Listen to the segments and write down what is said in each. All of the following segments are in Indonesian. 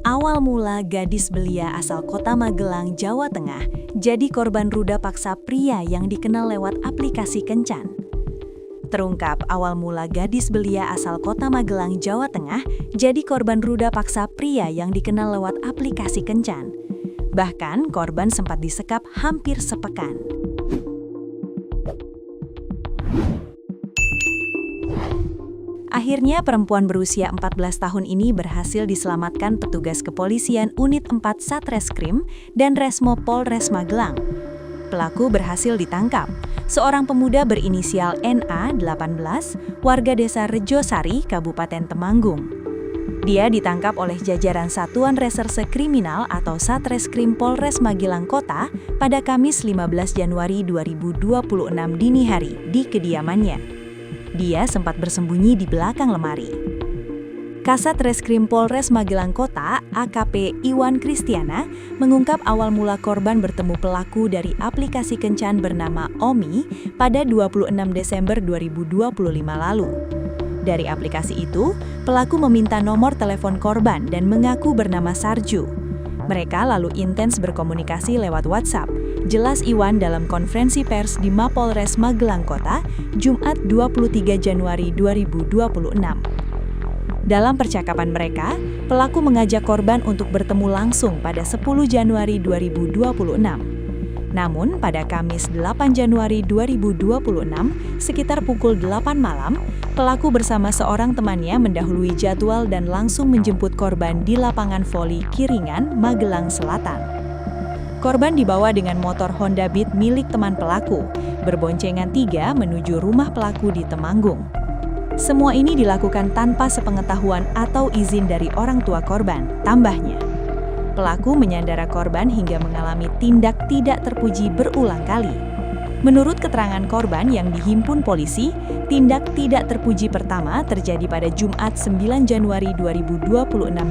Awal mula gadis belia asal kota Magelang, Jawa Tengah, jadi korban ruda paksa pria yang dikenal lewat aplikasi kencan. Terungkap awal mula gadis belia asal kota Magelang, Jawa Tengah, jadi korban ruda paksa pria yang dikenal lewat aplikasi kencan. Bahkan korban sempat disekap hampir sepekan. Akhirnya perempuan berusia 14 tahun ini berhasil diselamatkan petugas kepolisian Unit 4 Satreskrim dan Resmo Polres Magelang. Pelaku berhasil ditangkap, seorang pemuda berinisial NA 18, warga desa Rejosari, Kabupaten Temanggung. Dia ditangkap oleh jajaran Satuan Reserse Kriminal atau Satreskrim Polres Magelang Kota pada Kamis 15 Januari 2026 dini hari di kediamannya. Dia sempat bersembunyi di belakang lemari. Kasat Reskrim Polres Magelang Kota, AKP Iwan Kristiana, mengungkap awal mula korban bertemu pelaku dari aplikasi kencan bernama Omi pada 26 Desember 2025 lalu. Dari aplikasi itu, pelaku meminta nomor telepon korban dan mengaku bernama Sarju. Mereka lalu intens berkomunikasi lewat WhatsApp, jelas Iwan dalam konferensi pers di Mapolres Magelang Kota, Jumat 23 Januari 2026. Dalam percakapan mereka, pelaku mengajak korban untuk bertemu langsung pada 10 Januari 2026. Namun, pada Kamis 8 Januari 2026, sekitar pukul 8 malam, pelaku bersama seorang temannya mendahului jadwal dan langsung menjemput korban di lapangan voli Kiringan, Magelang Selatan. Korban dibawa dengan motor Honda Beat milik teman pelaku, berboncengan 3 menuju rumah pelaku di Temanggung. Semua ini dilakukan tanpa sepengetahuan atau izin dari orang tua korban, tambahnya. Pelaku menyandara korban hingga mengalami tindak tidak terpuji berulang kali. Menurut keterangan korban yang dihimpun polisi, tindak tidak terpuji pertama terjadi pada Jumat 9 Januari 2026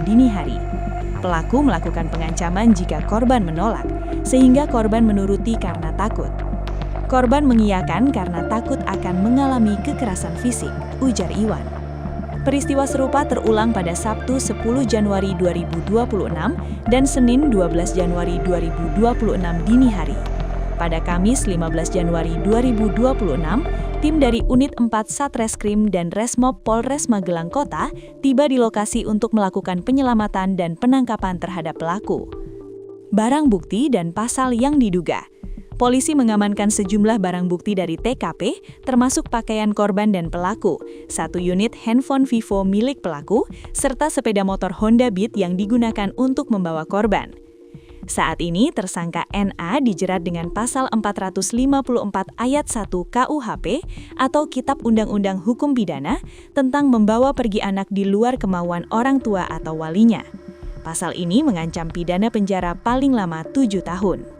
dini hari. Pelaku melakukan pengancaman jika korban menolak, sehingga korban menuruti karena takut. Korban mengiyakan karena takut akan mengalami kekerasan fisik, ujar Iwan. Peristiwa serupa terulang pada Sabtu 10 Januari 2026 dan Senin 12 Januari 2026 dini hari. Pada Kamis 15 Januari 2026, tim dari Unit 4 Satreskrim dan Resmob Polres Magelang Kota tiba di lokasi untuk melakukan penyelamatan dan penangkapan terhadap pelaku. Barang bukti dan pasal yang diduga. Polisi mengamankan sejumlah barang bukti dari TKP, termasuk pakaian korban dan pelaku, 1 unit handphone Vivo milik pelaku, serta sepeda motor Honda Beat yang digunakan untuk membawa korban. Saat ini, tersangka NA dijerat dengan pasal 454 ayat 1 KUHP atau Kitab Undang-Undang Hukum Pidana tentang membawa pergi anak di luar kemauan orang tua atau walinya. Pasal ini mengancam pidana penjara paling lama 7 tahun.